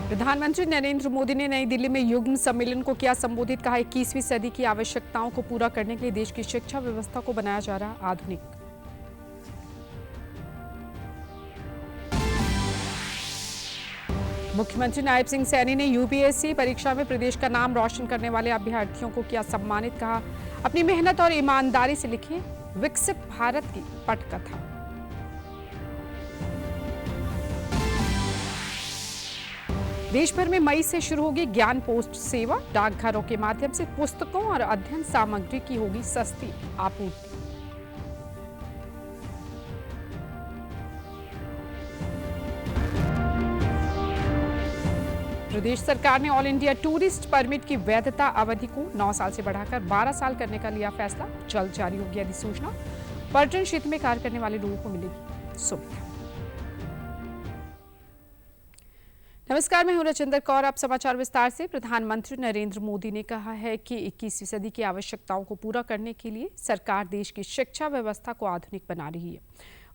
प्रधानमंत्री नरेंद्र मोदी ने नई दिल्ली में युग्म सम्मेलन को किया संबोधित। कहा 21वीं सदी की आवश्यकताओं को पूरा करने के लिए देश की शिक्षा व्यवस्था को बनाया जा रहा आधुनिक। मुख्यमंत्री नायब सिंह सैनी ने यूपीएससी परीक्षा में प्रदेश का नाम रोशन करने वाले अभ्यर्थियों को किया सम्मानित। कहा अपनी मेहनत और ईमानदारी से लिखिए विकसित भारत की पटकथा। देश भर में मई से शुरू होगी ज्ञान पोस्ट सेवा। डाकघरों के माध्यम से पुस्तकों और अध्ययन सामग्री की होगी सस्ती आपूर्ति। प्रदेश सरकार ने ऑल इंडिया टूरिस्ट परमिट की वैधता अवधि को 9 साल से बढ़ाकर 12 साल करने का लिया फैसला। जल्द जारी होगी अधिसूचना। पर्यटन क्षेत्र में कार्य करने वाले लोगों को मिलेगी सुविधा। नमस्कार, मैं हूं रचिंदर कौर। अब समाचार विस्तार से। प्रधानमंत्री नरेंद्र मोदी ने कहा है कि 21वीं सदी की आवश्यकताओं को पूरा करने के लिए सरकार देश की शिक्षा व्यवस्था को आधुनिक बना रही है।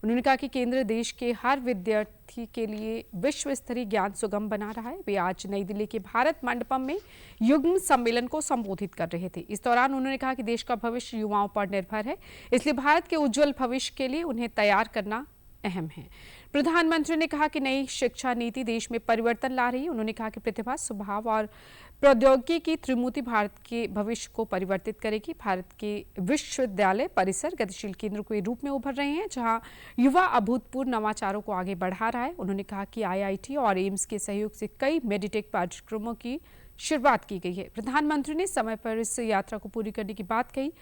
उन्होंने कहा कि केंद्र देश के हर विद्यार्थी के लिए विश्व स्तरीय ज्ञान सुगम बना रहा है। वे आज नई दिल्ली के भारत मंडपम में युग्म सम्मेलन को संबोधित कर रहे थे। इस दौरान उन्होंने कहा कि देश का भविष्य युवाओं पर निर्भर है, इसलिए भारत के उज्जवल भविष्य के लिए उन्हें तैयार करना अहम है। प्रधानमंत्री ने कहा कि नई शिक्षा नीति देश में परिवर्तन ला रही है। उन्होंने कहा कि प्रतिभा, स्वभाव और प्रौद्योगिकी की त्रिमूर्ति भारत के भविष्य को परिवर्तित करेगी। भारत के विश्वविद्यालय परिसर गतिशील केंद्र के रूप में उभर रहे हैं, जहां युवा अभूतपूर्व नवाचारों को आगे बढ़ा रहा है। उन्होंने कहा कि आईआईटी और एम्स के सहयोग से कई मेडिटेक पाठ्यक्रमों की शुरुआत की गई है। प्रधानमंत्री ने समय पर इस यात्रा को पूरी करने की बात कही।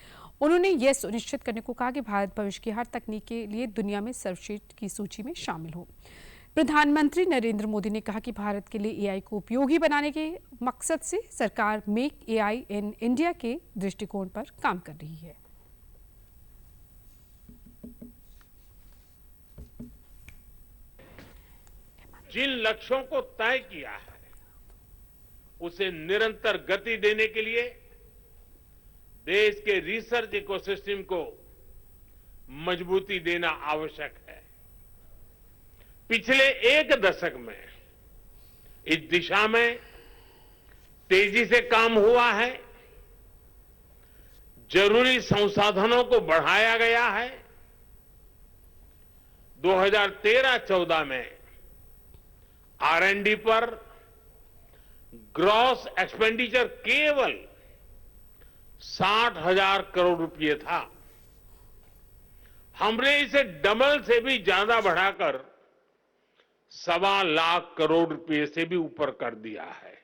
उन्होंने यह सुनिश्चित करने को कहा कि भारत भविष्य की हर तकनीक के लिए दुनिया में सर्वश्रेष्ठ की सूची में शामिल हो। प्रधानमंत्री नरेंद्र मोदी ने कहा कि भारत के लिए एआई को उपयोगी बनाने के मकसद से सरकार मेक एआई इन इंडिया के दृष्टिकोण पर काम कर रही है। जिन लक्ष्यों को तय किया है उसे निरंतर गति देने के लिए देश के रिसर्च इकोसिस्टम को मजबूती देना आवश्यक है। पिछले एक दशक में इस दिशा में तेजी से काम हुआ है। जरूरी संसाधनों को बढ़ाया गया है। 2013-14 में R&D पर ग्रॉस एक्सपेंडिचर केवल 60,000 करोड़ रुपए था। हमने इसे डबल से भी ज्यादा बढ़ाकर 1.25 लाख करोड़ रुपए से भी ऊपर कर दिया है।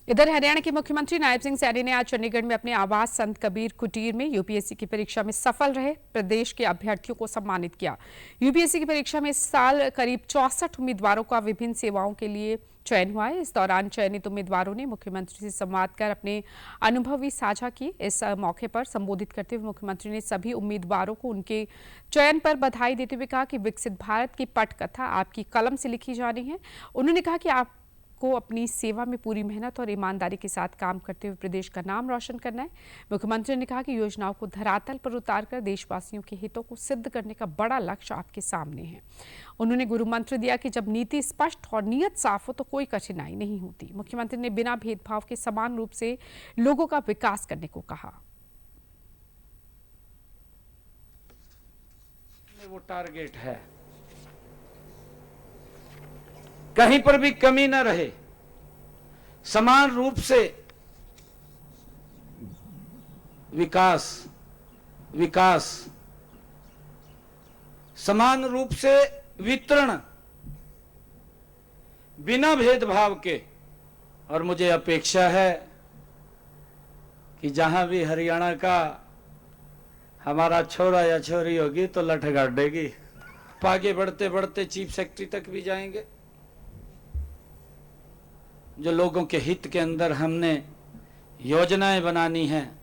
इधर हरियाणा के मुख्यमंत्री नायब सिंह सैनी ने आज चंडीगढ़ में अपने आवास संत कबीर कुटीर में यूपीएससी की परीक्षा में सफल रहे प्रदेश के अभ्यर्थियों को सम्मानित किया। यूपीएससी की परीक्षा में इस साल करीब 64 उम्मीदवारों का विभिन्न सेवाओं के लिए चयन हुआ है। इस दौरान चयनित उम्मीदवारों ने मुख्यमंत्री से संवाद कर अपने अनुभव भी साझा किए। इस मौके पर संबोधित करते हुए मुख्यमंत्री ने सभी उम्मीदवारों को उनके चयन पर बधाई देते हुए कहा कि विकसित भारत की पटकथा आपकी कलम से लिखी जानी है। उन्होंने कहा कि आप को अपनी सेवा में पूरी मेहनत और ईमानदारी के साथ काम करते हुए प्रदेश का नाम रोशन करना है। मुख्यमंत्री ने कहा कि योजनाओं को धरातल पर उतारकर देशवासियों के हितों को सिद्ध करने का बड़ा लक्ष्य आपके सामने है। उन्होंने गुरु मंत्र दिया कि जब नीति स्पष्ट और नियत साफ हो तो कोई कठिनाई नहीं होती। मुख्यमंत्री ने बिना भेदभाव के समान रूप से लोगों का विकास करने को कहा। वो टारगेट है, कहीं पर भी कमी न रहे, समान रूप से विकास समान रूप से वितरण, बिना भेदभाव के। और मुझे अपेक्षा है कि जहां भी हरियाणा का हमारा छोरा या छोरी होगी तो लठ गाड़ेगी। आगे बढ़ते बढ़ते चीफ सेक्रेटरी तक भी जाएंगे। जो लोगों के हित के अंदर हमने योजनाएं बनानी हैं,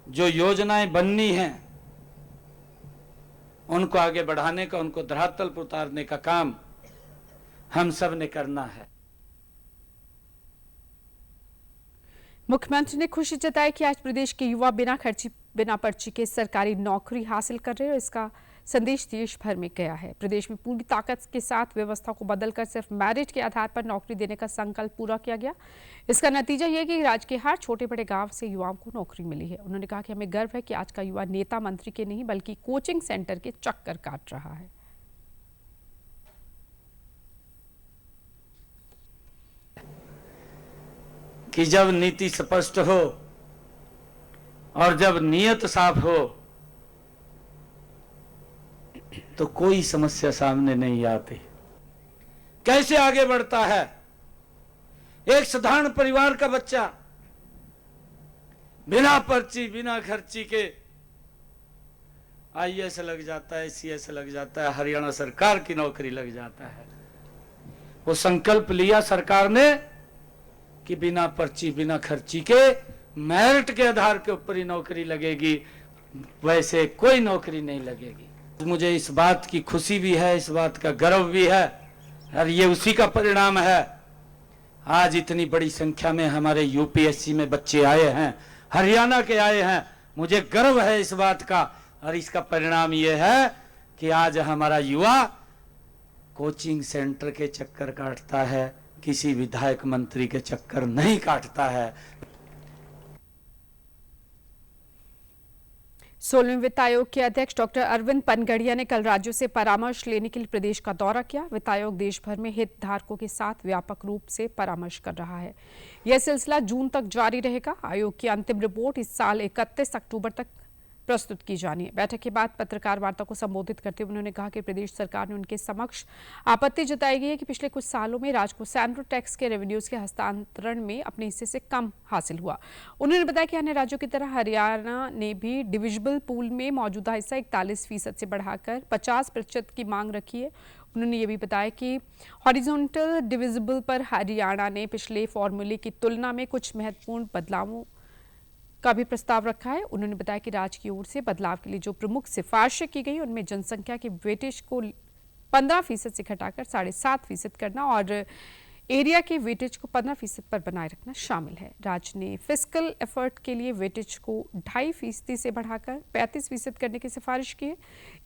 जो योजनाएं बननी हैं, उनको आगे बढ़ाने का, उनको धरातल पर उतारने का काम हम सब ने करना है। मुख्यमंत्री ने खुशी जताई कि आज प्रदेश के युवा बिना पर्ची के सरकारी नौकरी हासिल कर रहे हैं और इसका संदेश देश भर में गया है। प्रदेश में पूरी ताकत के साथ व्यवस्था को बदलकर सिर्फ मेरिट के आधार पर नौकरी देने का संकल्प पूरा किया गया। इसका नतीजा यह कि राज्य के हर छोटे बड़े गांव से युवाओं को नौकरी मिली है। उन्होंने कहा कि हमें गर्व है कि आज का युवा नेता मंत्री के नहीं बल्कि कोचिंग सेंटर के चक्कर काट रहा है। कि जब नीति स्पष्ट हो और जब नियत साफ हो तो कोई समस्या सामने नहीं आती। कैसे आगे बढ़ता है एक साधारण परिवार का बच्चा, बिना पर्ची बिना खर्ची के आईएएस लग जाता है, सीएस लग जाता है, हरियाणा सरकार की नौकरी लग जाता है। वो संकल्प लिया सरकार ने कि बिना पर्ची बिना खर्ची के मेरिट के आधार के ऊपर ही नौकरी लगेगी, वैसे कोई नौकरी नहीं लगेगी। मुझे इस बात की खुशी भी है, इस बात का गर्व भी है और ये उसी का परिणाम है। आज इतनी बड़ी संख्या में हमारे यूपीएससी में बच्चे आए हैं, हरियाणा के आए हैं। मुझे गर्व है इस बात का और इसका परिणाम ये है कि आज हमारा युवा कोचिंग सेंटर के चक्कर काटता है, किसी विधायक मंत्री के चक्कर नहीं काटता है। 16वें वित्त आयोग के अध्यक्ष डॉक्टर अरविंद पनगड़िया ने कल राज्यों से परामर्श लेने के लिए प्रदेश का दौरा किया। वित्त आयोग देश भर में हितधारकों के साथ व्यापक रूप से परामर्श कर रहा है। यह सिलसिला जून तक जारी रहेगा। आयोग की अंतिम रिपोर्ट इस साल 31 अक्टूबर तक प्रस्तुत की जानी है। बैठक के बाद पत्रकार वार्ता को संबोधित करते हुए उन्होंने कहा कि प्रदेश सरकार ने उनके समक्ष आपत्ति जताई गई है कि पिछले कुछ सालों में राज्य को सैंड्रो टैक्स के रेवेन्यूज के हस्तांतरण में अपने हिस्से से कम हासिल हुआ। उन्होंने बताया कि अन्य राज्यों की तरह हरियाणा ने भी डिविजिबल पूल में मौजूदा हिस्सा 41% से बढ़ाकर 50% की मांग रखी है। उन्होंने ये भी बताया कि हॉरिजॉन्टल डिविजिबल पर हरियाणा ने पिछले फॉर्मूले की तुलना में कुछ महत्वपूर्ण बदलावों का भी प्रस्ताव रखा है। उन्होंने बताया कि राज्य की ओर से बदलाव के लिए जो प्रमुख सिफारिशें की गई उनमें जनसंख्या के वेटेज को 15% से घटाकर 7.5% करना और एरिया के वेटेज को 15% पर बनाए रखना शामिल है। राज्य ने फिस्कल एफर्ट के लिए वेटेज को 2.5% से बढ़ाकर 35% करने की सिफारिश की है।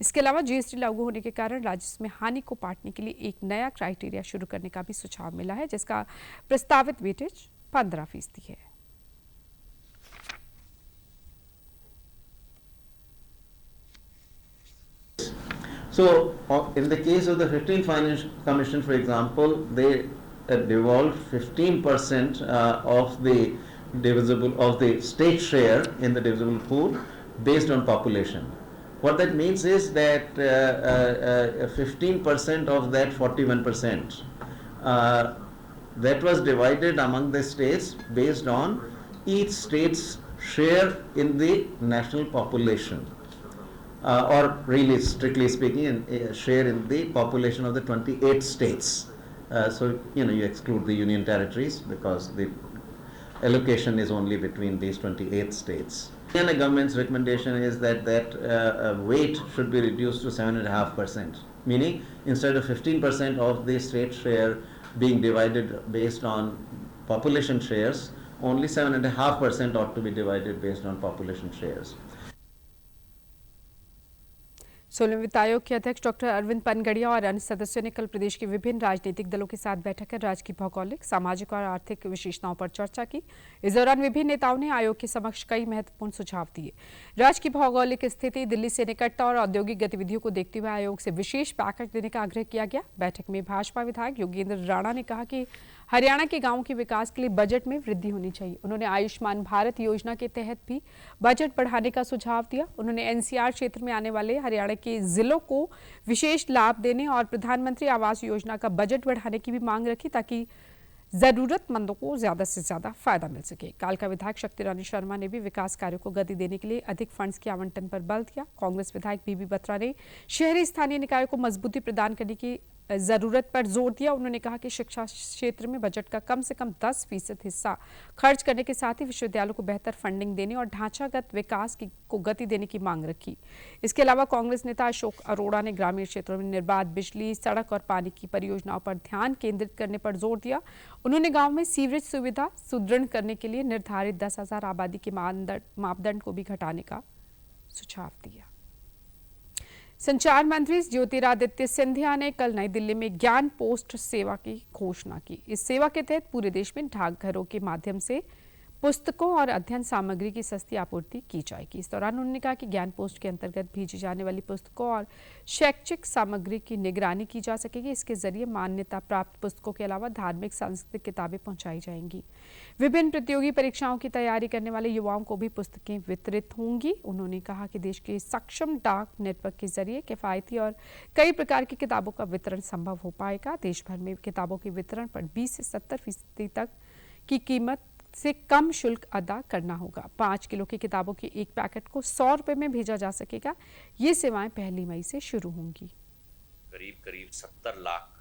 इसके अलावा जीएसटी लागू होने के कारण राजस्व में हानि को पाटने के लिए एक नया क्राइटेरिया शुरू करने का भी सुझाव मिला है, जिसका प्रस्तावित वेटेज 15% है। So, in the case of the 15th Finance Commission, for example, they devolved 15% of the state share in the divisible pool based on population. What that means is that 15% of that 41% that was divided among the states based on each state's share in the national population. Or really strictly speaking, share in the population of the 28 states. So, you exclude the union territories because the allocation is only between these 28 states. And the government's recommendation is that weight should be reduced to 7.5%, meaning instead of 15% of the state share being divided based on population shares, only 7.5% ought to be divided based on population shares. 16वें वित्त आयोग के अध्यक्ष doctor Arvind Panagariya और अन्य सदस्यों ने कल प्रदेश के विभिन्न राजनीतिक दलों के साथ बैठक कर राज्य की भौगोलिक, सामाजिक और आर्थिक विशेषताओं पर चर्चा की। इस दौरान विभिन्न नेताओं ने आयोग के समक्ष कई महत्वपूर्ण सुझाव दिए। राज्य की भौगोलिक स्थिति, दिल्ली से निकटता और औद्योगिक गतिविधियों को देखते हुए आयोग से विशेष पैकेज देने का आग्रह किया गया। बैठक में भाजपा विधायक योगेंद्र राणा ने कहा कि हरियाणा के गांवों के विकास के लिए बजट में वृद्धि होनी चाहिए। उन्होंने आयुष्मान भारत योजना के तहत भी बजट बढ़ाने का सुझाव दिया। उन्होंने एनसीआर क्षेत्र में आने वाले हरियाणा के जिलों को विशेष लाभ देने और प्रधानमंत्री आवास योजना का बजट बढ़ाने की भी मांग रखी ताकि जरूरतमंदों को ज्यादा से ज्यादा फायदा मिल सके। कालका विधायक शक्ति रानी शर्मा ने भी विकास कार्यों को गति देने के लिए अधिक फंड्स के आवंटन पर बल दिया। कांग्रेस विधायक बीबी बत्रा ने शहरी स्थानीय निकायों को मजबूती प्रदान करने की जरूरत पर जोर दिया। उन्होंने कहा कि शिक्षा क्षेत्र में बजट का कम से कम 10% हिस्सा खर्च करने के साथ ही विश्वविद्यालयों को बेहतर फंडिंग देने और ढांचागत विकास को गति देने की मांग रखी। इसके अलावा कांग्रेस नेता अशोक अरोड़ा ने ग्रामीण क्षेत्रों में निर्बाध बिजली, सड़क और पानी की परियोजनाओं पर ध्यान केंद्रित करने पर जोर दिया। उन्होंने गांव में सीवरेज सुविधा सुदृढ़ करने के लिए निर्धारित 10,000 आबादी के मापदंड को भी घटाने का सुझाव दिया। संचार मंत्री ज्योतिरादित्य सिंधिया ने कल नई दिल्ली में ज्ञान पोस्ट सेवा की घोषणा की। इस सेवा के तहत पूरे देश में डाकघरों के माध्यम से पुस्तकों और अध्ययन सामग्री की सस्ती आपूर्ति की जाएगी। इस दौरान उन्होंने कहा कि ज्ञान पोस्ट के अंतर्गत भेजी जाने वाली पुस्तकों और शैक्षिक सामग्री की निगरानी की जा सकेगी। इसके जरिए मान्यता प्राप्त पुस्तकों के अलावा धार्मिक सांस्कृतिक किताबें पहुंचाई जाएंगी। विभिन्न प्रतियोगी परीक्षाओं की तैयारी करने वाले युवाओं को भी पुस्तकें वितरित होंगी। उन्होंने कहा कि देश के सक्षम डाक नेटवर्क के जरिए किफायती और कई प्रकार की किताबों का वितरण संभव हो पाएगा। देश भर में किताबों के वितरण पर 20 से 70% तक की कीमत से कम शुल्क अदा करना होगा। 5 किलो की किताबों के एक पैकेट को 100 रुपए में भेजा जा सकेगा। ये सेवाएं 1 मई से शुरू होंगी। करीब 70 लाख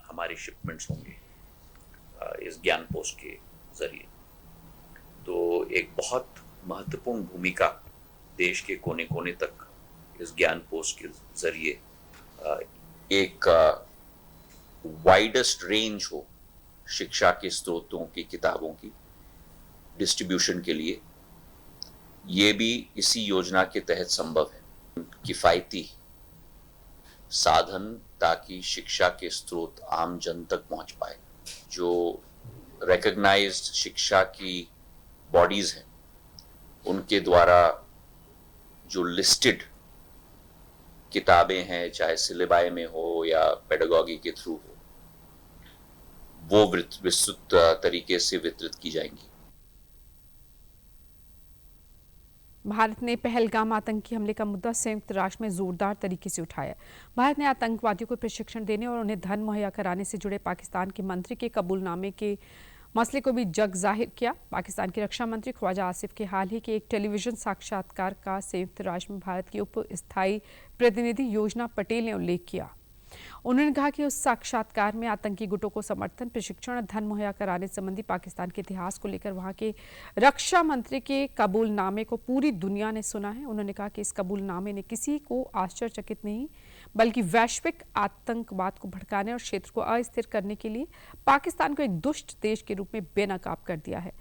हमारे शिपमेंट्स होंगे इस ज्ञान पोस्ट के जरिए। तो एक बहुत महत्वपूर्ण भूमिका देश के कोने कोने तक इस ज्ञान पोस्ट के जरिए एक वाइडेस्ट रेंज हो शिक्षा के स्रोतों की किताबों की डिस्ट्रीब्यूशन के लिए। ये भी इसी योजना के तहत संभव है। किफायती साधन ताकि शिक्षा के स्रोत आम जन तक पहुंच पाए। जो रिकॉग्नाइज्ड शिक्षा की बॉडीज हैं उनके द्वारा जो लिस्टेड किताबें हैं, चाहे सिलेबाई में हो या पेडागॉजी के थ्रू हो, वो विस्तृत तरीके से वितरित की जाएंगी। भारत ने पहलगाम आतंकी हमले का मुद्दा संयुक्त राष्ट्र में जोरदार तरीके से उठाया। भारत ने आतंकवादियों को प्रशिक्षण देने और उन्हें धन मुहैया कराने से जुड़े पाकिस्तान के मंत्री के कबूलनामे के मसले को भी जग जाहिर किया। पाकिस्तान के रक्षा मंत्री ख्वाजा आसिफ के हाल ही के एक टेलीविजन साक्षात्कार का संयुक्त राष्ट्र में भारत की उप स्थायी प्रतिनिधि योजना पटेल ने उल्लेख किया। उन्होंने कहा कि उस साक्षात्कार में आतंकी गुटों को समर्थन, प्रशिक्षण और धन मुहैया कराने संबंधी पाकिस्तान के इतिहास को लेकर वहां के रक्षा मंत्री के कबूलनामे को पूरी दुनिया ने सुना है। उन्होंने कहा कि इस कबूलनामे ने किसी को आश्चर्यचकित नहीं बल्कि वैश्विक आतंकवाद को भड़काने और क्षेत्र को अस्थिर करने के लिए पाकिस्तान को एक दुष्ट देश के रूप में बेनकाब कर दिया है।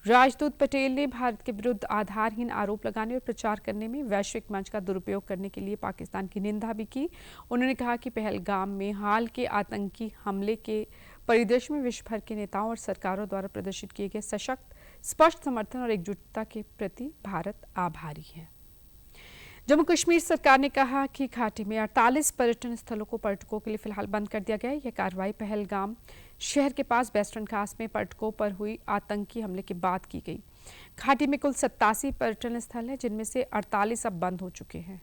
राजदूत पटेल ने भारत के विरुद्ध आधारहीन आरोप लगाने और प्रचार करने में वैश्विक मंच का दुरुपयोग करने के लिए पाकिस्तान की निंदा भी की। उन्होंने कहा कि पहलगाम में हाल के आतंकी हमले के परिदृश्य में विश्व भर के नेताओं और सरकारों द्वारा प्रदर्शित किए गए सशक्त, स्पष्ट समर्थन और एकजुटता के प्रति भारत आभारी है। जम्मू कश्मीर सरकार ने कहा कि घाटी में 48 पर्यटन स्थलों को पर्यटकों के लिए फिलहाल बंद कर दिया गया है। यह कार्रवाई पहलगाम शहर के पास वेस्टर्न घाट में पर्यटकों पर हुई आतंकी हमले के बाद की गई। घाटी में कुल 87 पर्यटन स्थल हैं, जिनमें से 48 अब बंद हो चुके हैं।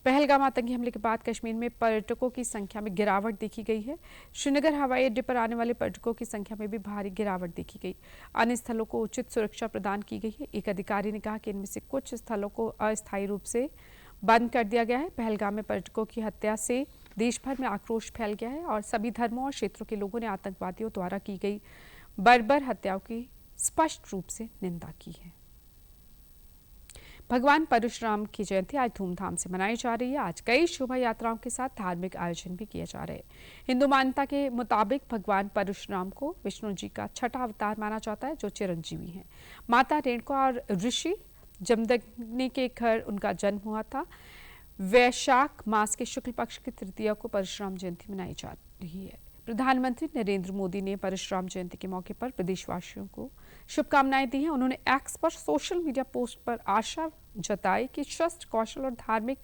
पहलगाम आतंकी हमले के बाद कश्मीर में पर्यटकों की संख्या में गिरावट देखी गई है। श्रीनगर हवाई अड्डे पर आने वाले पर्यटकों की संख्या में भी भारी गिरावट देखी गई। अन्य स्थलों को उचित सुरक्षा प्रदान की गई है। एक अधिकारी ने कहा कि इनमें से कुछ स्थलों को अस्थायी रूप से बंद कर दिया गया है। पहलगाम में पर्यटकों की हत्या से देश भर में आक्रोश फैल गया है और सभी धर्मों और क्षेत्रों के लोगों ने आतंकवादियों द्वारा की गई बर्बर हत्याओं की स्पष्ट रूप से निंदा की है। भगवान परशुराम की जयंती आज धूमधाम से मनाई जा रही है। आज कई शोभा यात्राओं के साथ धार्मिक आयोजन भी किए जा रहे हैं। हिंदू मान्यता के मुताबिक भगवान परशुराम को विष्णु जी का छठा अवतार माना जाता है, जो चिरंजीवी हैं। माता रेणुका और ऋषि जमदग्नि के घर उनका जन्म हुआ था। वैशाख मास के शुक्ल पक्ष की तृतीया को परशुराम जयंती मनाई जा रही है। प्रधानमंत्री नरेंद्र मोदी ने परशुराम जयंती के मौके पर प्रदेशवासियों को शुभकामनाएं दी हैं। उन्होंने एक्स पर सोशल मीडिया पोस्ट पर आशा जताई कि शस्त्र, कौशल और धार्मिक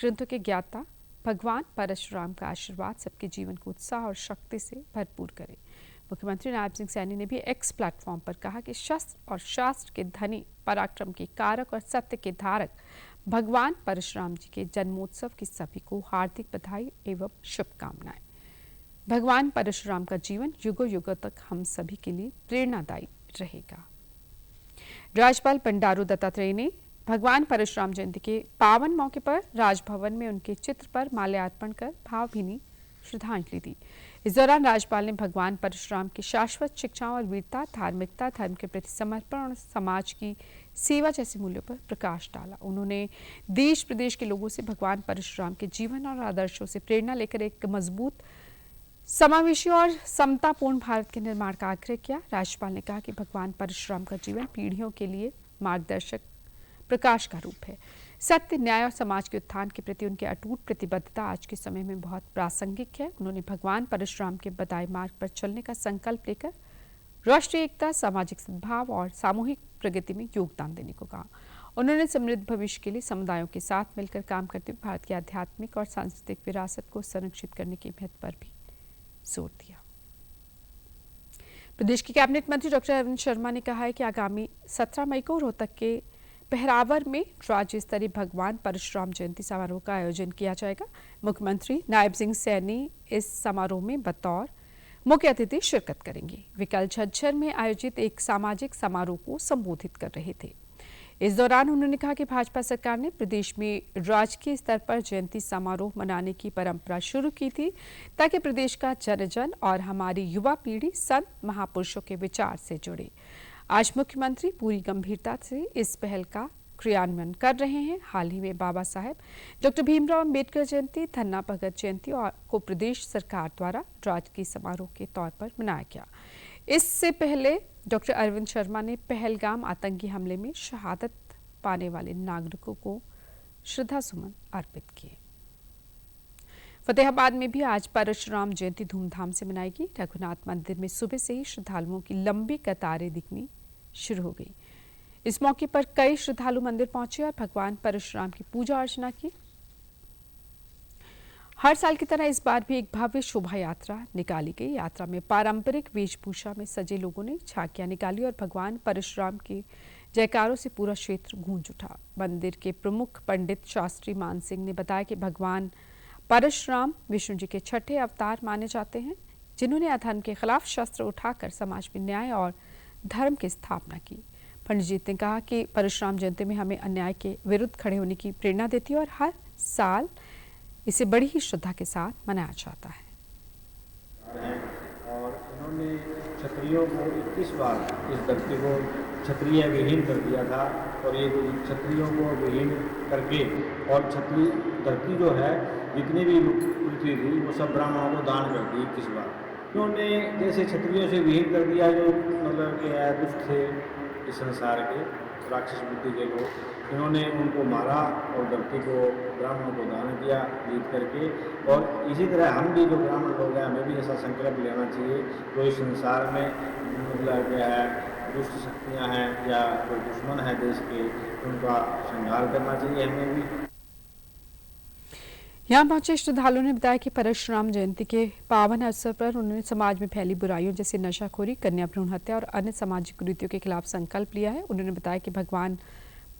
ग्रंथों के ज्ञाता भगवान परशुराम का आशीर्वाद सबके जीवन को उत्साह और शक्ति से भरपूर करे। मुख्यमंत्री नायब सिंह सैनी ने भी एक्स प्लेटफॉर्म पर कहा कि शस्त्र और शास्त्र के धनी, पराक्रम के कारक और सत्य के धारक भगवान परशुराम जी के जन्मोत्सव की सभी को हार्दिक बधाई एवं शुभकामनाएं। भगवान परशुराम का जीवन युगों युगों तक हम सभी के लिए प्रेरणादायी रहेगा। राज्यपाल बंडारू दत्तात्रेय ने भगवान परशुराम जयंती के पावन मौके पर राजभवन में उनके चित्र पर माल्यार्पण कर भावभीनी श्रद्धांजलि दी। इस दौरान राज्यपाल ने भगवान परशुराम की शाश्वत शिक्षाओं और वीरता, धार्मिकता, धर्म के प्रति समर्पण और समाज की सेवा जैसे मूल्यों पर प्रकाश डाला। उन्होंने देश प्रदेश के लोगों से भगवान परशुराम के जीवन और आदर्शों से प्रेरणा लेकर एक मजबूत, समावेशी और समतापूर्ण भारत के निर्माण का आग्रह किया। राज्यपाल ने कहा कि भगवान परशुराम का जीवन पीढ़ियों के लिए मार्गदर्शक, प्रकाश का रूप है। सत्य, न्याय और समाज के उत्थान के प्रति उनकी अटूट प्रतिबद्धता आज के समय में बहुत प्रासंगिक है। उन्होंने भगवान परशुराम के बताए मार्ग पर चलने का संकल्प लेकर राष्ट्रीय एकता, सामाजिक सद्भाव और सामूहिक प्रगति में योगदान देने को कहा। उन्होंने समृद्ध भविष्य के लिए समुदायों के साथ मिलकर काम करते हुए भारत की आध्यात्मिक और सांस्कृतिक विरासत को संरक्षित करने के महत्व पर भी जोर दिया। प्रदेश के कैबिनेट मंत्री डॉक्टर अरविंद शर्मा ने कहा है कि आगामी 17 मई को रोहतक के पहरावर में राज्य स्तरीय भगवान परशुराम जयंती समारोह का आयोजन किया जाएगा। मुख्यमंत्री नायब सिंह सैनी इस समारोह में बतौर मुख्य अतिथि शिरकत करेंगे। वे कल झज्जर में आयोजित एक सामाजिक समारोह को संबोधित कर रहे थे। इस दौरान उन्होंने कहा कि भाजपा सरकार ने प्रदेश में राजकीय स्तर पर जयंती समारोह मनाने की परंपरा शुरू की थी ताकि प्रदेश का जन और हमारी युवा पीढ़ी संत महापुरुषों के विचार से जुड़े। आज मुख्यमंत्री पूरी गंभीरता से इस पहल का क्रियान्वयन कर रहे हैं। हाल ही में बाबा साहेब डॉक्टर भीमराव अंबेडकर जयंती, धन्ना भगत जयंती और को प्रदेश सरकार द्वारा राजकीय समारोह के तौर पर मनाया गया। इससे पहले डॉक्टर अरविंद शर्मा ने पहलगाम आतंकी हमले में शहादत पाने वाले नागरिकों को श्रद्धासुमन अर्पित किए। फतेहाबाद में भी आज परशुराम जयंती धूमधाम से मनाई गई। रघुनाथ मंदिर में सुबह से ही श्रद्धालुओं की लंबी कतारें दिखनी शुरू हो गई। इस मौके पर कई श्रद्धालु मंदिर पहुंचे और भगवान परशुराम की पूजा अर्चना की। हर साल की तरह इस बार भी एक भव्य शोभा यात्रा निकाली गई। यात्रा में पारंपरिक वेशभूषा में सजे लोगों ने झांकियां निकाली और भगवान परशुराम के जयकारों से पूरा क्षेत्र गूंज उठा। मंदिर के प्रमुख पंडित शास्त्री मान सिंह ने बताया कि भगवान परशुराम विष्णु जी के छठे अवतार माने जाते हैं, जिन्होंने अधर्म के खिलाफ शस्त्र उठाकर समाज में न्याय और धर्म की स्थापना की। पंडित जी ने कहा कि परशुराम जयंती में हमें अन्याय के विरुद्ध खड़े होने की प्रेरणा देती है और हर साल इसे बड़ी ही श्रद्धा के साथ मनाया जाता है। और इन्होंने क्षत्रियों को 21 बार इस धरती को क्षत्रिय विहीन कर दिया था और ये क्षत्रियों को विहीन करके और क्षत्रिय धरती जो है जितनी भी पृथ्वी थी वो सब ब्राह्मणों को दान कर दी 21 बार। इन्होंने जैसे क्षत्रियों से विहीन कर दिया, जो मतलब कि दुष्ट थे इस संसार के राक्षस बुद्धि के लोग, इन्होंने उनको मारा और धरती को ब्राह्मणों को दान किया जीत करके। और इसी तरह हम भी जो ब्राह्मण लोग हैं हमें भी ऐसा संकल्प लेना चाहिए, जो इस संसार में मतलब क्या है दुष्ट शक्तियाँ हैं या कोई दुश्मन है देश के, उनका संहार करना चाहिए हमें भी। यहाँ पहुंचे श्रद्धालुओं ने बताया कि परशुराम जयंती के पावन अवसर पर उन्होंने समाज में फैली बुराइयों जैसे नशाखोरी, कन्या भ्रूण हत्या और अन्य सामाजिक कुरीतियों के खिलाफ संकल्प लिया है। उन्होंने बताया कि भगवान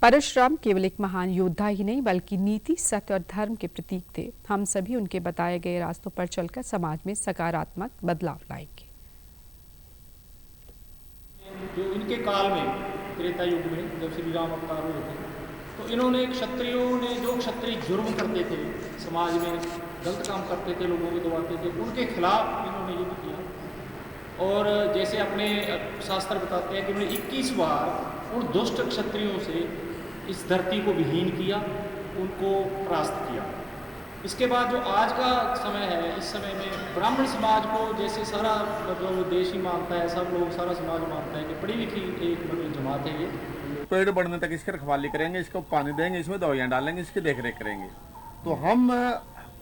परशुराम केवल एक महान योद्धा ही नहीं बल्कि नीति, सत्य और धर्म के प्रतीक थे। हम सभी उनके बताए गए रास्तों पर चलकर समाज में सकारात्मक बदलाव लाएंगे। जो इनके काल में त्रेता युग में जब श्री राम अवतार हुए थे तो इन्होंने क्षत्रियों ने जो क्षत्रिय जुर्म करते थे, समाज में गलत काम करते थे, लोगों को दबाते थे, उनके खिलाफ इन्होंने युद्ध किया। और जैसे अपने शास्त्र बताते हैं कि उन्होंने 21 बार उन दुष्ट क्षत्रियों से इस धरती को विहीन किया, उनको परास्त किया। इसके बाद जो आज का समय है, इस समय में ब्राह्मण समाज को जैसे सारा मतलब देश ही मानता है, सब लोग सारा समाज मानता है कि पढ़ी लिखी एक मतलब जमात है ये। पेड़ बढ़ने तक इसकी रखवाली करेंगे, इसको पानी देंगे, इसमें दवाइयाँ डालेंगे, इसकी देखरेख करेंगे। तो हम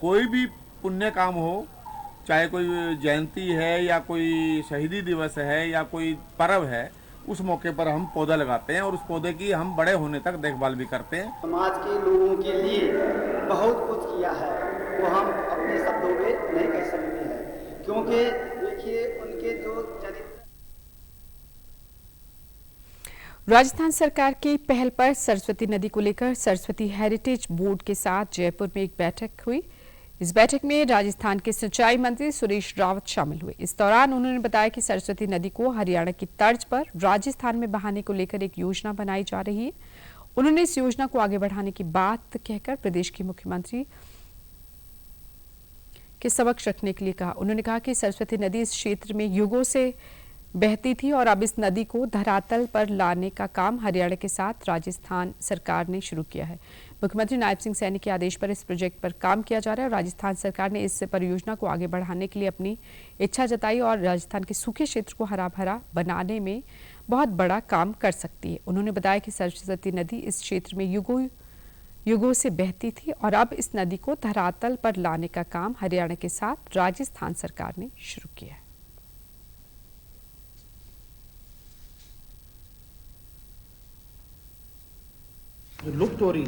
कोई भी पुण्य काम हो, चाहे कोई जयंती है या कोई शहीदी दिवस है या कोई पर्व है, उस मौके पर हम पौधा लगाते हैं और उस पौधे की हम बड़े होने तक देखभाल भी करते हैं। समाज के लोगों के लिए बहुत कुछ किया है, वो हम अपने शब्दों में नहीं कह सकते हैं, क्योंकि देखिए उनके जो चरित्र। राजस्थान सरकार की पहल पर सरस्वती नदी को लेकर सरस्वती हेरिटेज बोर्ड के साथ जयपुर में एक बैठक हुई। इस बैठक में राजस्थान के सिंचाई मंत्री सुरेश रावत शामिल हुए। इस दौरान उन्होंने बताया कि सरस्वती नदी को हरियाणा की तर्ज पर राजस्थान में बहाने को लेकर एक योजना बनाई जा रही है। उन्होंने इस योजना को आगे बढ़ाने की बात कहकर प्रदेश के मुख्यमंत्री के समक्ष रखने के लिए कहा। उन्होंने कहा कि सरस्वती नदी इस क्षेत्र में युगों से बहती थी और अब इस नदी को धरातल पर लाने का काम हरियाणा के साथ राजस्थान सरकार ने शुरू किया है। मुख्यमंत्री नायब सिंह सैनी के आदेश पर इस प्रोजेक्ट पर काम किया जा रहा है और राजस्थान सरकार ने इस परियोजना को आगे बढ़ाने के लिए अपनी इच्छा जताई और राजस्थान के सूखे क्षेत्र को हरा भरा बनाने में बहुत बड़ा काम कर सकती है। उन्होंने बताया कि सरस्वती नदी इस क्षेत्र में युगों युगों से बहती थी और अब इस नदी को धरातल पर लाने का काम हरियाणा के साथ राजस्थान सरकार ने शुरू किया है। जो लुप्त हो रही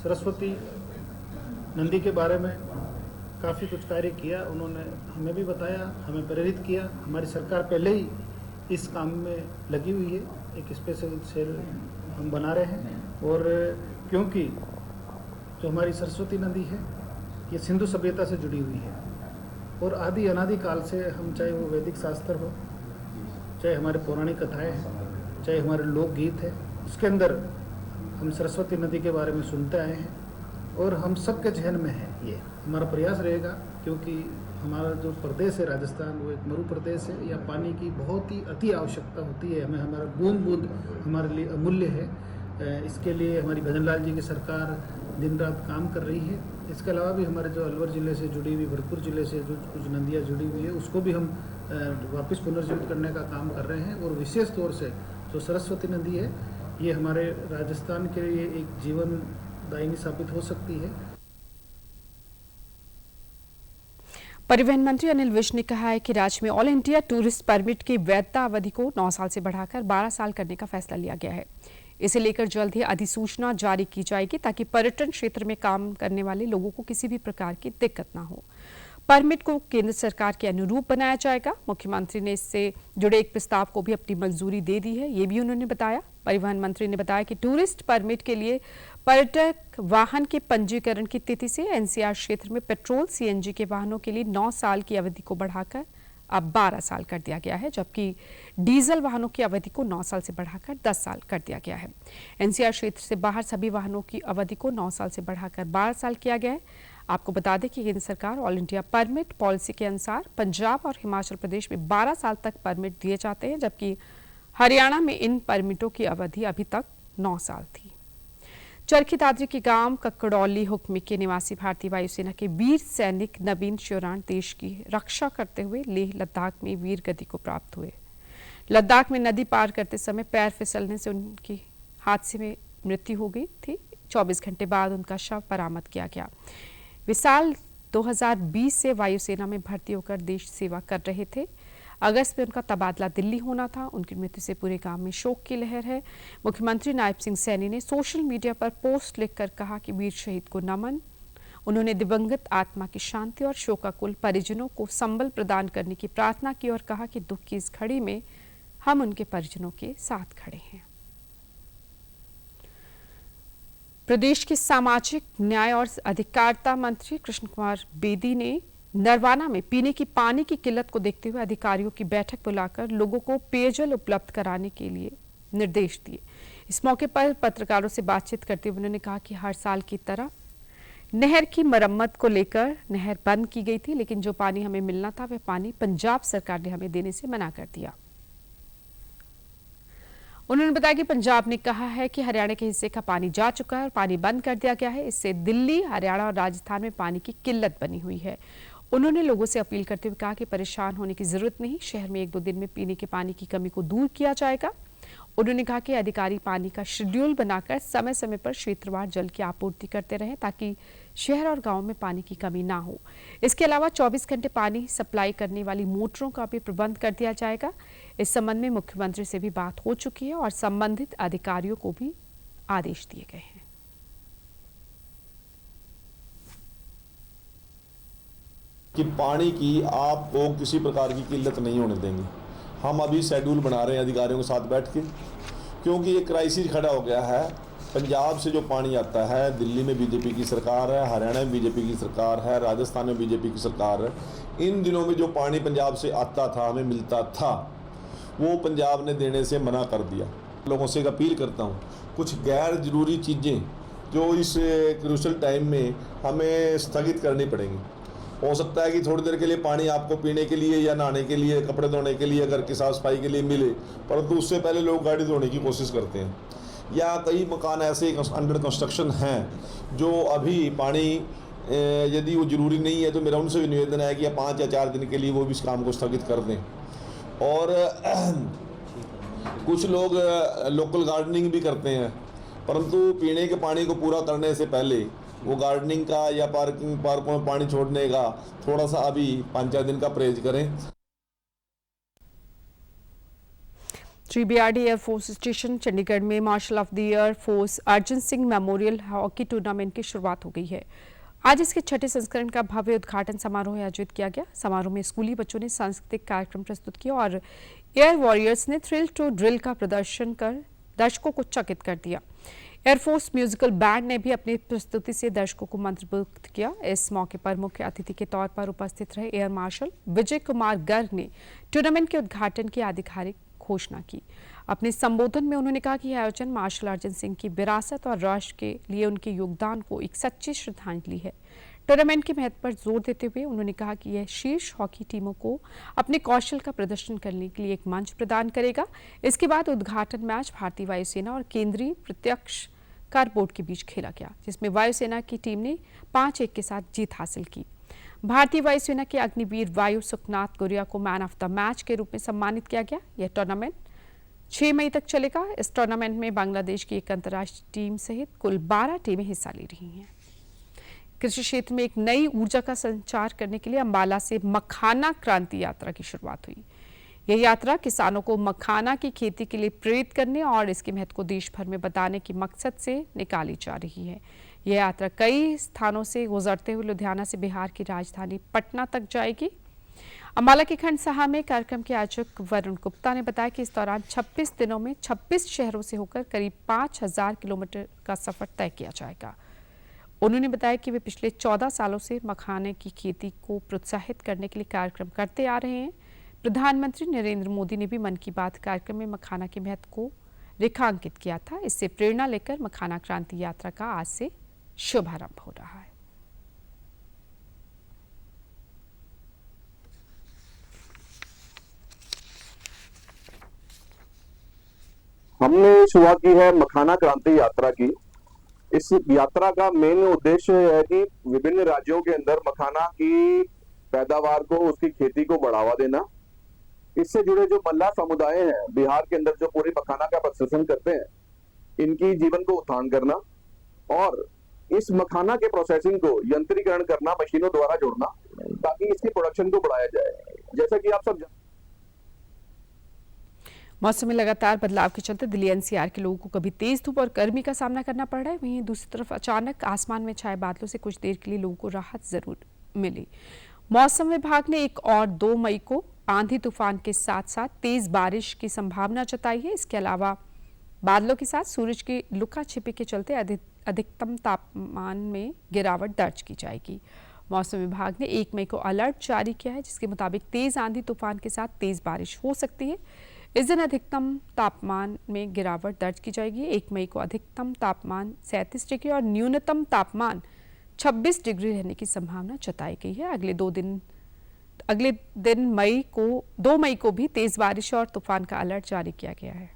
सरस्वती नदी के बारे में काफ़ी कुछ कार्य किया, उन्होंने हमें भी बताया, हमें प्रेरित किया। हमारी सरकार पहले ही इस काम में लगी हुई है, एक स्पेशल सेल हम बना रहे हैं। और क्योंकि जो हमारी सरस्वती नदी है ये सिंधु सभ्यता से जुड़ी हुई है और आदि अनादि काल से हम, चाहे वो वैदिक शास्त्र हो, चाहे हमारे पौराणिक कथाएँ हैं, चाहे हमारे लोकगीत है, उसके अंदर हम सरस्वती नदी के बारे में सुनते आए हैं और हम सबके जहन में है। ये हमारा प्रयास रहेगा क्योंकि हमारा जो प्रदेश है राजस्थान, वो एक मरु प्रदेश है। या पानी की बहुत ही अति आवश्यकता होती है हमें, हमारा बूंद बूंद हमारे लिए अमूल्य है। इसके लिए हमारी भजनलाल जी की सरकार दिन रात काम कर रही है। इसके अलावा भी हमारे जो अलवर ज़िले से जुड़ी हुई, भरतपुर ज़िले से जो कुछ नदियाँ जुड़ी हुई है, उसको भी हम वापस पुनर्जीवित करने का काम कर रहे हैं। और विशेष तौर से जो सरस्वती नदी है ये हमारे राजस्थान के लिए एक जीवनदायिनी साबित हो सकती है। परिवहन मंत्री अनिल विज ने कहा है कि राज्य में ऑल इंडिया टूरिस्ट परमिट की वैधता अवधि को 9 साल से बढ़ाकर 12 साल करने का फैसला लिया गया है। इसे लेकर जल्द ही अधिसूचना जारी की जाएगी ताकि पर्यटन क्षेत्र में काम करने वाले लोगों को किसी भी प्रकार की दिक्कत ना हो। परमिट को केंद्र सरकार के अनुरूप बनाया जाएगा। मुख्यमंत्री ने इससे जुड़े एक प्रस्ताव को भी अपनी मंजूरी दे दी है, ये भी उन्होंने बताया। परिवहन मंत्री ने बताया कि टूरिस्ट परमिट के लिए पर्यटक वाहन के पंजीकरण की तिथि से एनसीआर क्षेत्र में पेट्रोल सीएनजी के वाहनों के लिए 9 साल की अवधि को बढ़ाकर अब 12 साल कर दिया गया है, जबकि डीजल वाहनों की अवधि को 9 साल से बढ़ाकर 10 साल कर दिया गया है। एनसीआर क्षेत्र से बाहर सभी वाहनों की अवधि को 9 साल से बढ़ाकर 12 साल किया गया है। आपको बता दें कि केंद्र सरकार ऑल इंडिया परमिट पॉलिसी के अनुसार पंजाब और हिमाचल प्रदेश में 12 साल तक परमिट दिए जाते हैं, जबकि हरियाणा में इन परमिटों की अवधि अभी तक 9 साल थी। चरखी दादरी के गांव ककड़ौली हुक्मी के निवासी भारतीय वायुसेना के वीर सैनिक नवीन श्योराण देश की रक्षा करते हुए लेह लद्दाख में वीर गति को प्राप्त हुए। लद्दाख में नदी पार करते समय पैर फिसलने से उनकी हादसे में मृत्यु हो गई थी। 24 घंटे बाद उनका शव बरामद किया गया। वे साल 2020 से वायुसेना में भर्ती होकर देश सेवा कर रहे थे। अगस्त में उनका तबादला दिल्ली होना था। उनकी मृत्यु से पूरे गांव में शोक की लहर है। मुख्यमंत्री नायब सिंह सैनी ने सोशल मीडिया पर पोस्ट लिखकर कहा कि वीर शहीद को नमन। उन्होंने दिवंगत आत्मा की शांति और शोकाकुल परिजनों को संबल प्रदान करने की प्रार्थना की और कहा कि दुख की इस घड़ी में हम उनके परिजनों के साथ खड़े हैं। प्रदेश के सामाजिक न्याय और अधिकारिता मंत्री कृष्ण कुमार बेदी ने नरवाना में पीने की पानी की किल्लत को देखते हुए अधिकारियों की बैठक बुलाकर लोगों को पेयजल उपलब्ध कराने के लिए निर्देश दिए। इस मौके पर पत्रकारों से बातचीत करते हुए उन्होंने कहा कि हर साल की तरह नहर की मरम्मत को लेकर नहर बंद की गई थी, लेकिन जो पानी हमें मिलना था वह पानी पंजाब सरकार ने हमें देने से मना कर दिया। उन्होंने बताया कि पंजाब ने कहा है कि हरियाणा के हिस्से का पानी जा चुका है और पानी बंद कर दिया गया है। इससे दिल्ली, हरियाणा और राजस्थान में पानी की किल्लत बनी हुई है। उन्होंने लोगों से अपील करते हुए कहा कि परेशान होने की जरूरत नहीं, शहर में 1-2 दिन में पीने के पानी की कमी को दूर किया जाएगा। उन्होंने कहा कि अधिकारी पानी का शेड्यूल बनाकर समय समय पर क्षेत्रवार जल की आपूर्ति करते रहें ताकि शहर और गांव में पानी की कमी ना हो। इसके अलावा 24 घंटे पानी सप्लाई करने वाली मोटरों का भी प्रबंध कर दिया जाएगा। इस संबंध में मुख्यमंत्री से भी बात हो चुकी है और संबंधित अधिकारियों को भी आदेश दिए गए हैं। कि पानी की आपको किसी प्रकार की किल्लत नहीं होने देंगे। हम अभी शेड्यूल बना रहे हैं अधिकारियों के साथ बैठ के, क्योंकि ये क्राइसिस खड़ा हो गया है। पंजाब से जो पानी आता है, दिल्ली में बीजेपी की सरकार है, हरियाणा में बीजेपी की सरकार है, राजस्थान में बीजेपी की सरकार है। इन दिनों में जो पानी पंजाब से आता था, हमें मिलता था, वो पंजाब ने देने से मना कर दिया। लोगों से एक अपील करता हूँ, कुछ गैर जरूरी चीज़ें जो इस क्रूशल टाइम में हमें स्थगित करनी पड़ेंगी। हो सकता है कि थोड़ी देर के लिए पानी आपको पीने के लिए या नहाने के लिए, कपड़े धोने के लिए, घर की साफ सफाई के लिए मिले, परंतु उससे पहले लोग गाड़ी धोने की कोशिश करते हैं। या कई मकान ऐसे अंडर कंस्ट्रक्शन हैं जो अभी पानी यदि वो ज़रूरी नहीं है तो मेरा उनसे भी निवेदन है कि 5 या 4 दिन के लिए वो भी इस काम को स्थगित कर दें। और कुछ लोग लोकल गार्डनिंग भी करते हैं, परंतु पीने के पानी को पूरा करने से पहले वो गार्डनिंग का या पार्कों में पानी छोड़ने का थोड़ा सा अभी 5-4 दिन का परहेज करें। BRD एयरफोर्स स्टेशन चंडीगढ़ में marshal of the air force Arjan Singh memorial hockey tournament की शुरुआत हो गई है। आज इसके छठे संस्करण का भव्य उद्घाटन समारोह आयोजित किया गया। समारोह में स्कूली बच्चों ने सांस्कृतिक कार्यक्रम प्रस्तुत किया और एयर वॉरियर्स ने थ्रिल टू ड्रिल का प्रदर्शन कर दर्शकों को चकित कर दिया। एयरफोर्स म्यूजिकल बैंड ने भी अपनी प्रस्तुति से दर्शकों को मंत्रमुग्ध किया। इस मौके पर मुख्य अतिथि के तौर पर उपस्थित रहे एयर मार्शल विजय कुमार गर्ग ने टूर्नामेंट के उद्घाटन की आधिकारिक घोषणा की। अपने संबोधन में उन्होंने कहा कि यह आयोजन मार्शल अर्जन सिंह की विरासत और राष्ट्र के लिए उनके योगदान को एक सच्ची श्रद्धांजलि है। टूर्नामेंट के महत्व पर जोर देते हुए उन्होंने कहा कि यह शीर्ष हॉकी टीमों को अपने कौशल का प्रदर्शन करने के लिए एक मंच प्रदान करेगा। इसके बाद उद्घाटन मैच भारतीय वायुसेना और केंद्रीय प्रत्यक्ष कर बोर्ड के बीच खेला गया, जिसमें वायुसेना की टीम ने 5-1 के साथ जीत हासिल की। भारतीय वायुसेना के अग्निवीर वायु सुखनाथ गुरिया को मैन ऑफ द मैच के रूप में सम्मानित किया गया। यह टूर्नामेंट 6 मई तक चलेगा। इस टूर्नामेंट में बांग्लादेश की एक अंतर्राष्ट्रीय टीम सहित कुल 12 टीमें हिस्सा ले रही हैं। कृषि क्षेत्र में एक नई ऊर्जा का संचार करने के लिए अंबाला से मखाना क्रांति यात्रा की शुरुआत हुई। यह यात्रा किसानों को मखाना की खेती के लिए प्रेरित करने और इसके महत्व को देश भर में बताने के मकसद से निकाली जा रही है। यह यात्रा कई स्थानों से गुजरते हुए लुधियाना से बिहार की राजधानी पटना तक जाएगी। अंबाला के खंड साहा में कार्यक्रम के आयोजक वरुण गुप्ता ने बताया कि इस दौरान 26 दिनों में 26 शहरों से होकर करीब 5000 किलोमीटर का सफर तय किया जाएगा। उन्होंने बताया कि वे पिछले 14 सालों से मखाने की खेती को प्रोत्साहित करने के लिए कार्यक्रम करते आ रहे हैं। प्रधानमंत्री नरेंद्र मोदी ने भी मन की बात कार्यक्रम में मखाना के महत्व को रेखांकित किया था। इससे प्रेरणा लेकर मखाना क्रांति यात्रा का आज से शुभारंभ हो रहा है। हमने शुरुआत की है मखाना क्रांति यात्रा की। इस यात्रा का मेन उद्देश्य है कि विभिन्न राज्यों के अंदर मखाना की पैदावार को, उसकी खेती को बढ़ावा देना। इससे जुड़े जो मल्लाह समुदाय हैं बिहार के अंदर जो पूरी मखाना का प्रोसेसिंग करते हैं, इनकी जीवन को उत्थान करना और इस मखाना के प्रोसेसिंग को यंत्रीकरण करना, मशीनों द्वारा जोड़ना, ताकि इसकी प्रोडक्शन को बढ़ाया जाए। जैसा कि आप सब मौसम में लगातार बदलाव के चलते दिल्ली एनसीआर के लोगों को कभी तेज धूप और गर्मी का सामना करना पड़ रहा है, वहीं दूसरी तरफ अचानक आसमान में छाए बादलों से कुछ देर के लिए लोगों को राहत जरूर मिली। मौसम विभाग ने 1 और 2 मई को आंधी तूफान के साथ साथ तेज बारिश की संभावना जताई है। इसके अलावा बादलों के साथ सूरज की लुका छिपी के चलते अधिकतम तापमान में गिरावट दर्ज की जाएगी। मौसम विभाग ने 1 मई को अलर्ट जारी किया है, जिसके मुताबिक तेज आंधी तूफान के साथ तेज बारिश हो सकती है। इस दिन अधिकतम तापमान में गिरावट दर्ज की जाएगी। 1 मई को अधिकतम तापमान 37 डिग्री और न्यूनतम तापमान 26 डिग्री रहने की संभावना जताई गई है। अगले 2 दिन 2 मई को भी तेज बारिश और तूफान का अलर्ट जारी किया गया है।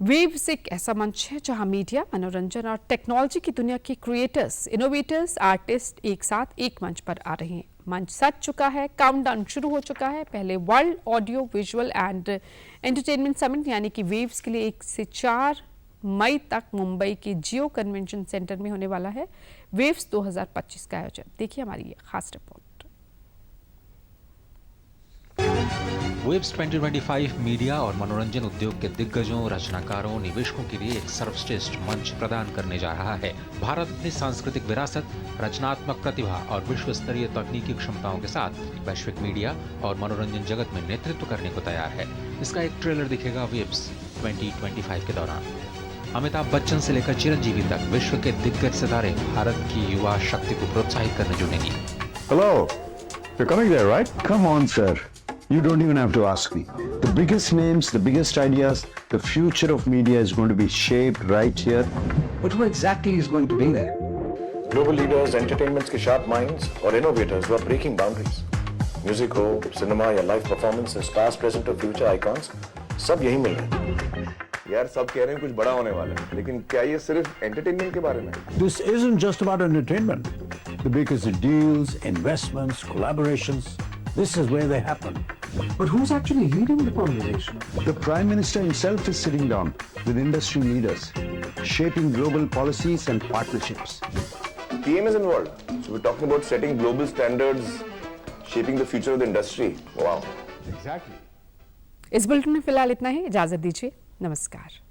वेव्स एक ऐसा मंच है जहां मीडिया, मनोरंजन और टेक्नोलॉजी की दुनिया के क्रिएटर्स, इनोवेटर्स, आर्टिस्ट एक साथ एक मंच पर आ रहे हैं। मंच सज चुका है, काउंटडाउन शुरू हो चुका है। पहले world audio visual and entertainment summit यानी कि वेव्स के लिए 1 से 4 मई तक मुंबई के जियो कन्वेंशन सेंटर में होने वाला है वेव्स 2025 का आयोजन। देखिए हमारी ये खास रिपोर्ट। वेव्स 2025 मीडिया और मनोरंजन उद्योग के दिग्गजों, रचनाकारों, निवेशकों के लिए एक सर्वश्रेष्ठ मंच प्रदान करने जा रहा है। भारत अपनी सांस्कृतिक विरासत, रचनात्मक प्रतिभा और विश्व स्तरीय तकनीकी क्षमताओं के साथ वैश्विक मीडिया और मनोरंजन जगत में नेतृत्व करने को तैयार है। इसका एक ट्रेलर दिखेगा वेव्स 2025 के दौरान। अमिताभ बच्चन से लेकर चिरंजीवी तक विश्व के दिग्गज सितारे भारत की युवा शक्ति को प्रोत्साहित करने जुटेंगे। Hello, you're coming there, right? Come on, sir. You don't even have to ask me. The biggest names, the biggest ideas, the future of media is going to be shaped right here. But who exactly is going to be there? Global leaders, entertainment's के sharp minds और innovators who are breaking boundaries. Music हो, cinema या live performances, past, present और future icons, सब यही मिल रहे हैं। यार सब कह रहे हैं कुछ बड़ा होने वाला है, लेकिन क्या ये सिर्फ एंटरटेनमेंट के बारे में? This isn't just about entertainment. The biggest deals, investments, collaborations, this is where they happen. But who's actually leading the conversation? The Prime Minister himself is sitting down with industry leaders, shaping global policies and partnerships. PM is involved. So we're talking about setting global standards, shaping the future of the industry. Wow. Exactly. इस bulletin में फिलहाल इतना ही, इजाजत दीजिए, नमस्कार।